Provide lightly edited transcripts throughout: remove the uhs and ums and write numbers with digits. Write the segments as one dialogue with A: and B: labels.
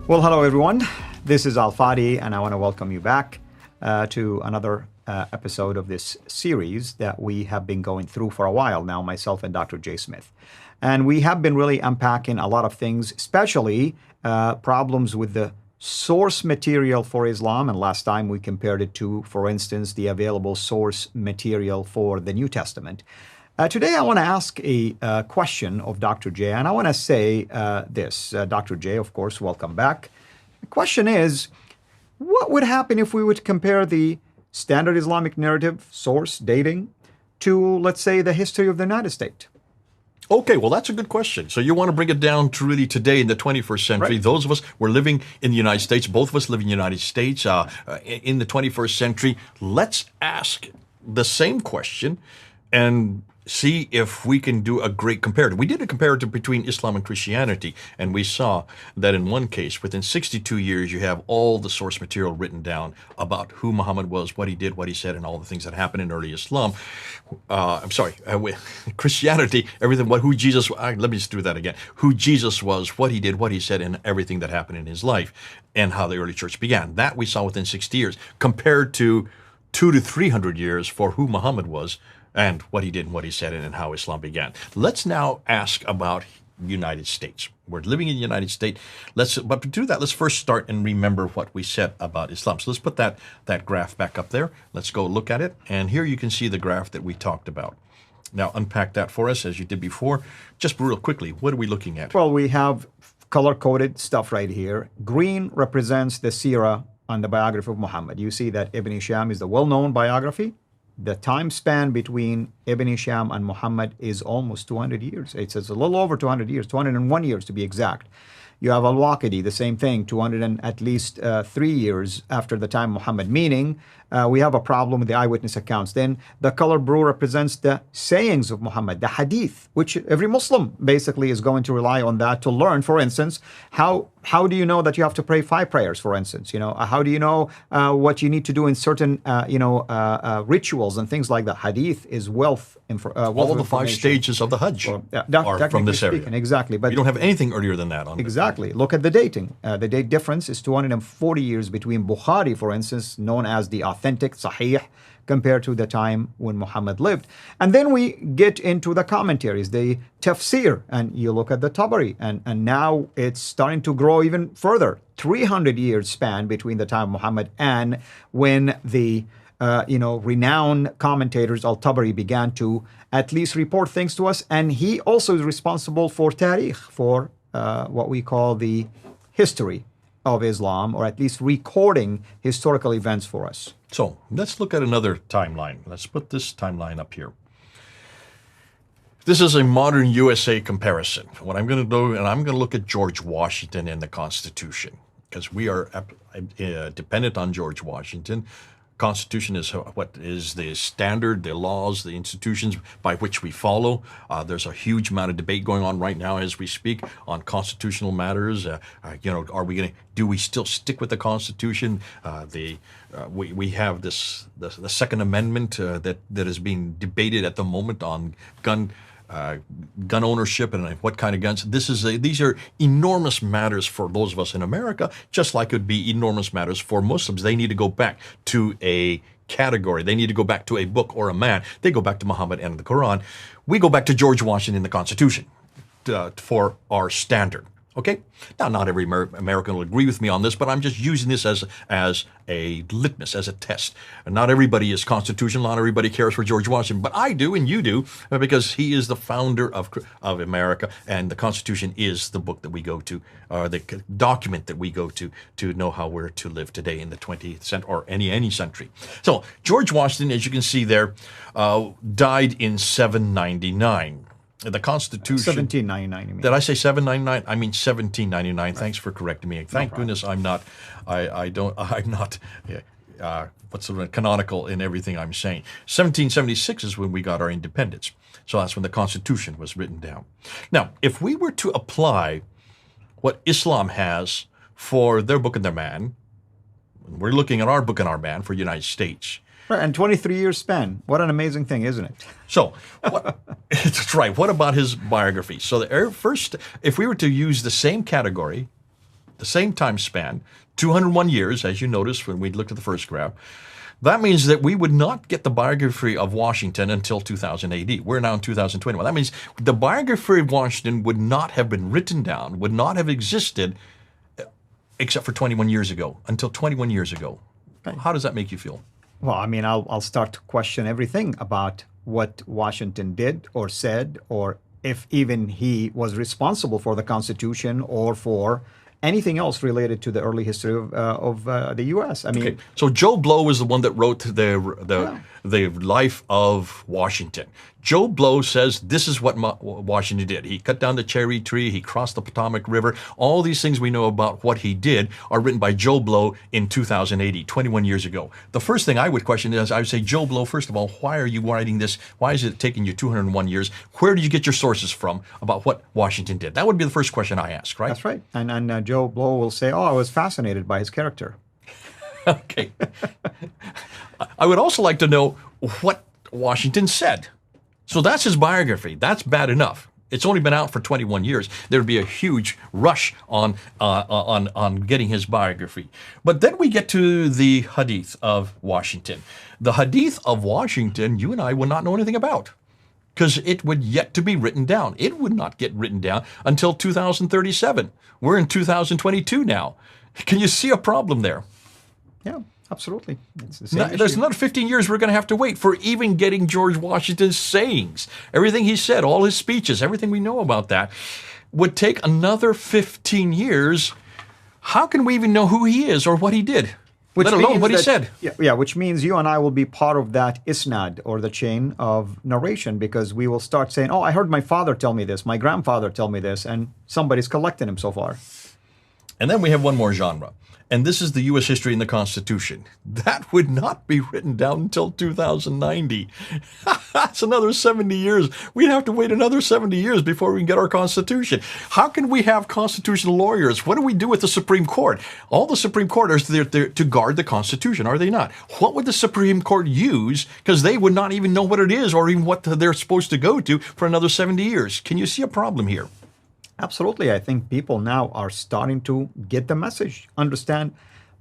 A: Well, hello everyone. This is Al Fadi, and I want to welcome you back to another episode of this series that we have been going through for a while now, myself and Dr. Jay Smith. And we have been really unpacking a lot of things, especially problems with the source material for Islam. And last time we compared it to, for instance, the available source material for the New Testament. Today, I want to ask a question of Dr. J, and I want to say this. Dr. J, of course, welcome back. The question is, what would happen if we would compare the standard Islamic narrative, source, dating, to, let's say, the history of the United States?
B: Okay, well, that's a good question. So you want to bring it down to really today in the 21st century.
A: Right.
B: Those of us, we're living in the United States. Both of us live in the United States in the 21st century. Let's ask the same question and see if we can do a great comparative. We did a comparative between Islam and Christianity, and we saw that in one case, within 62 years, you have all the source material written down about who Muhammad was, what he did, what he said, and all the things that happened in early Islam. With Christianity, everything, who Jesus, let me just do that again. Who Jesus was, what he did, what he said, and everything that happened in his life, and how the early church began. That we saw within 60 years, compared to 200 to 300 years for who Muhammad was, and what he did and what he said and how Islam began. Let's now ask about the United States. We're living in the United States. But to do that, let's first start and remember what we said about Islam. So let's put that graph back up there. Let's go look at it. And here you can see the graph that we talked about. Now unpack that for us as you did before. Just real quickly, what are we looking at?
A: Well, we have color-coded stuff right here. Green represents the seerah and the biography of Muhammad. You see that Ibn Hisham is the well-known biography. The time span between Ibn Hisham and Muhammad is almost 200 years. It's a little over 200 years, 201 years to be exact. You have Al-Waqidi, the same thing, 200 and at least 3 years after the time of Muhammad, meaning we have a problem with the eyewitness accounts. Then the color blue represents the sayings of Muhammad, the hadith, which every Muslim basically is going to rely on that to learn. For instance, how do you know that you have to pray 5 prayers, for instance? How do you know what you need to do in certain, rituals and things like that? Hadith is wealth.
B: All the 5 stages of the Hajj are from this area.
A: Exactly. But
B: you don't have anything earlier than that.
A: Exactly. Look at the dating. The date difference is 240 years between Bukhari, for instance, known as the authentic Sahih, compared to the time when Muhammad lived. And then we get into the commentaries, the tafsir, and you look at the Tabari, and now it's starting to grow even further. 300 years span between the time of Muhammad and when the renowned commentators Al-Tabari began to at least report things to us. And he also is responsible for tarikh, for what we call the history of Islam, or at least recording historical events for us.
B: So let's look at another timeline. Let's put this timeline up here. This is a modern USA comparison. What I'm going to do, and I'm going to look at George Washington and the Constitution, because we are dependent on George Washington. Constitution is what is the standard, the laws, the institutions by which we follow. There's a huge amount of debate going on right now as we speak on constitutional matters. Do we still stick with the Constitution? We have the Second Amendment that is being debated at the moment on gun ownership and what kind of guns. These are enormous matters for those of us in America, just like it would be enormous matters for Muslims. They need to go back to a category. They need to go back to a book or a man. They go back to Muhammad and the Quran. We go back to George Washington and the Constitution for our standard. Okay? Now, not every American will agree with me on this, but I'm just using this as a litmus, as a test. And not everybody is constitutional, not everybody cares for George Washington, but I do and you do, because he is the founder of America, and the Constitution is the book that we go to, or the document that we go to know how we're to live today in the 20th century, or any century. So, George Washington, as you can see there, died in 799. The Constitution.
A: 1799. You mean.
B: Did I say 799? I mean 1799. Right. Thanks for correcting me. Thank goodness I'm not. I'm not. What's the canonical in everything I'm saying? 1776 is when we got our independence. So that's when the Constitution was written down. Now, if we were to apply what Islam has for their book and their man, we're looking at our book and our man for the United States.
A: Right, and 23 years span. What an amazing thing, isn't it?
B: So, that's right. What about his biography? So, first, if we were to use the same category the same time span, 201 years, as you noticed when we looked at the first graph, that means that we would not get the biography of Washington until 2000 AD. We're now in 2021. That means the biography of Washington would not have been written down, would not have existed except for 21 years ago, until 21 years ago. How does that make you feel?
A: Well, I mean, I'll start to question everything about what Washington did or said, or if even he was responsible for the Constitution or for anything else related to the early history of the U.S. I mean,
B: okay. So Joe Blow was the one that wrote the life of Washington. Joe Blow says this is what Washington did. He cut down the cherry tree. He crossed the Potomac River. All these things we know about what he did are written by Joe Blow in 2080, 21 years ago. The first thing I would question is, I would say, Joe Blow, first of all, why are you writing this? Why is it taking you 201 years? Where did you get your sources from about what Washington did? That would be the first question I ask, right?
A: That's right. And Joe Blow will say, I was fascinated by his character.
B: Okay. I would also like to know what Washington said. So that's his biography. That's bad enough. It's only been out for 21 years. There'd be a huge rush on getting his biography. But then we get to the Hadith of Washington. The Hadith of Washington, you and I will not know anything about, because it would yet to be written down. It would not get written down until 2037. We're in 2022 now. Can you see a problem there?
A: Yeah, absolutely. It's the same
B: There's
A: issue.
B: another 15 years we're going to have to wait for even getting George Washington's sayings. Everything he said, all his speeches, everything we know about that would take another 15 years. How can we even know who he is or what he did?
A: Which
B: let alone
A: means
B: what he
A: that-
B: said.
A: Yeah, which means you and I will be part of that isnad, or the chain of narration, because we will start saying, I heard my father tell me this, my grandfather tell me this, and somebody's collecting him so far.
B: And then we have one more genre. And this is the U.S. history and the Constitution. That would not be written down until 2090. That's another 70 years. We'd have to wait another 70 years before we can get our Constitution. How can we have constitutional lawyers? What do we do with the Supreme Court? All the Supreme Court is there to guard the Constitution, are they not? What would the Supreme Court use? Because they would not even know what it is or even what they're supposed to go to for another 70 years. Can you see a problem here?
A: Absolutely. I think people now are starting to get the message, understand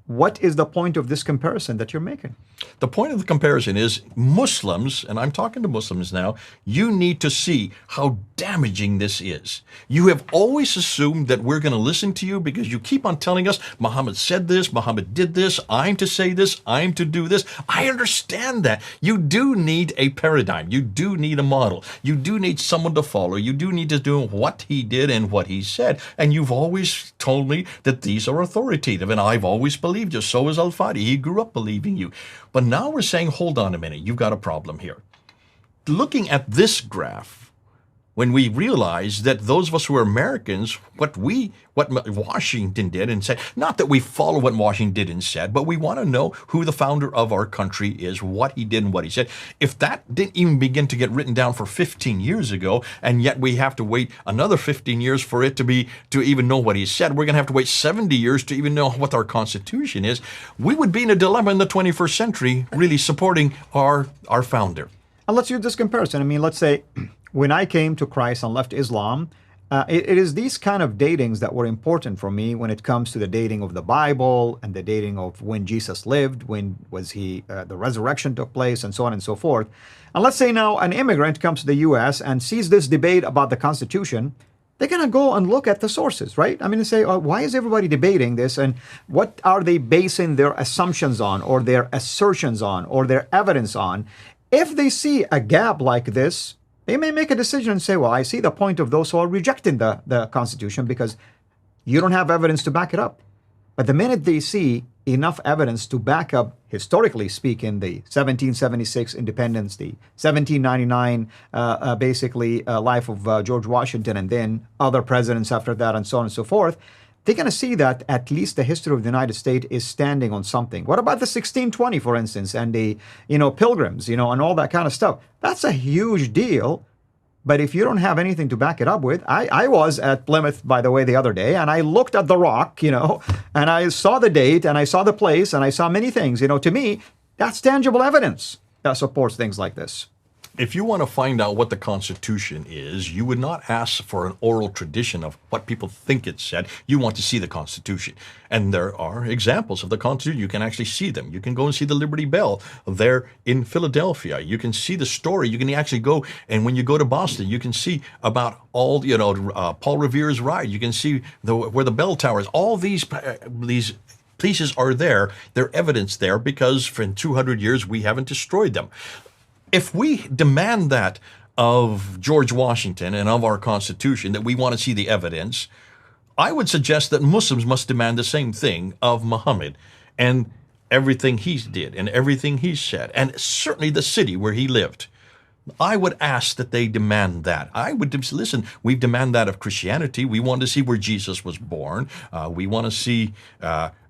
A: what is the point of this comparison that you're making.
B: The point of the comparison is Muslims, and I'm talking to Muslims now, you need to see how damaging this is. You have always assumed that we're going to listen to you because you keep on telling us Muhammad said this, Muhammad did this, I'm to say this, I'm to do this. I understand that. You do need a paradigm. You do need a model. You do need someone to follow. You do need to do what he did and what he said. And you've always told me that these are authoritative, and I've always believed you. So is Al-Fadi. He grew up believing you. But now we're saying, hold on a minute, you've got a problem here. Looking at this graph, when we realize that those of us who are Americans, what Washington did and said, not that we follow what Washington did and said, but we want to know who the founder of our country is, what he did and what he said. If that didn't even begin to get written down for 15 years ago, and yet we have to wait another 15 years for it to even know what he said, we're going to have to wait 70 years to even know what our Constitution is. We would be in a dilemma in the 21st century, really supporting our founder.
A: And let's use this comparison. I mean, let's say when I came to Christ and left Islam, it is these kind of datings that were important for me when it comes to the dating of the Bible and the dating of when Jesus lived, when was he, the resurrection took place, and so on and so forth. And let's say now an immigrant comes to the U.S. and sees this debate about the Constitution. They're going to go and look at the sources, right? I mean, they say, why is everybody debating this? And what are they basing their assumptions on, or their assertions on, or their evidence on? If they see a gap like this, they may make a decision and say, well, I see the point of those who are rejecting the Constitution because you don't have evidence to back it up. But the minute they see enough evidence to back up, historically speaking, the 1776 independence, the 1799 life of George Washington, and then other presidents after that, and so on and so forth, they're going to see that at least the history of the United States is standing on something. What about the 1620, for instance, and the Pilgrims, and all that kind of stuff? That's a huge deal. But if you don't have anything to back it up with, I was at Plymouth, by the way, the other day, and I looked at the rock, and I saw the date, and I saw the place, and I saw many things. To me, that's tangible evidence that supports things like this.
B: If you want to find out what the Constitution is, you would not ask for an oral tradition of what people think it said. You want to see the Constitution. And there are examples of the Constitution. You can actually see them. You can go and see the Liberty Bell there in Philadelphia. You can see the story. You can actually go, and when you go to Boston, you can see about all, Paul Revere's ride. You can see where the bell tower is. All these pieces are there. They're evidence there because for 200 years we haven't destroyed them. If we demand that of George Washington and of our Constitution, that we want to see the evidence, I would suggest that Muslims must demand the same thing of Muhammad and everything he did and everything he said, and certainly the city where he lived. I would ask that they demand that. I would listen. We demand that of Christianity. We want to see where Jesus was born. We want to see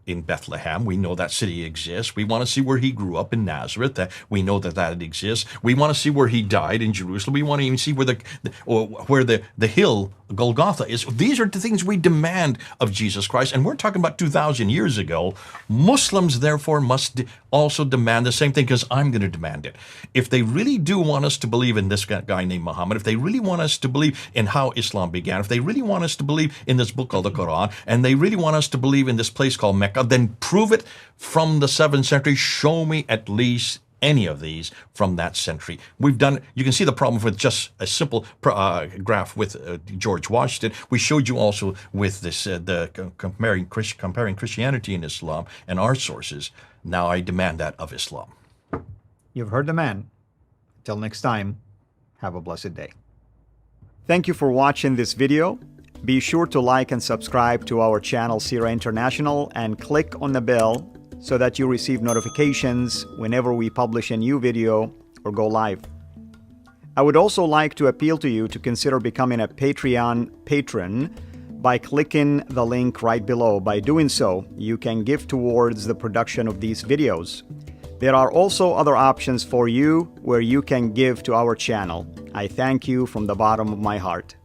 B: in Bethlehem. We know that city exists. We want to see where he grew up in Nazareth. We know that exists. We want to see where he died in Jerusalem. We want to even see where the hill Golgotha is. These are the things we demand of Jesus Christ, and we're talking about 2,000 years ago. Muslims, therefore, must also demand the same thing, because I'm going to demand it. If they really do want us to believe in this guy named Muhammad, if they really want us to believe in how Islam began, if they really want us to believe in this book called the Quran, and they really want us to believe in this place called Mecca, then prove it from the 7th century. Show me at least any of these from that century. We've done. You can see the problem with just a simple graph with George Washington. We showed you also with this comparing Christianity and Islam and our sources. Now I demand that of Islam.
A: You've heard the man. Till next time, have a blessed day. Thank you for watching this video. Be sure to like and subscribe to our channel CIRA International and click on the bell so that you receive notifications whenever we publish a new video or go live. I would also like to appeal to you to consider becoming a Patreon patron by clicking the link right below. By doing so, you can give towards the production of these videos. There are also other options for you where you can give to our channel. I thank you from the bottom of my heart.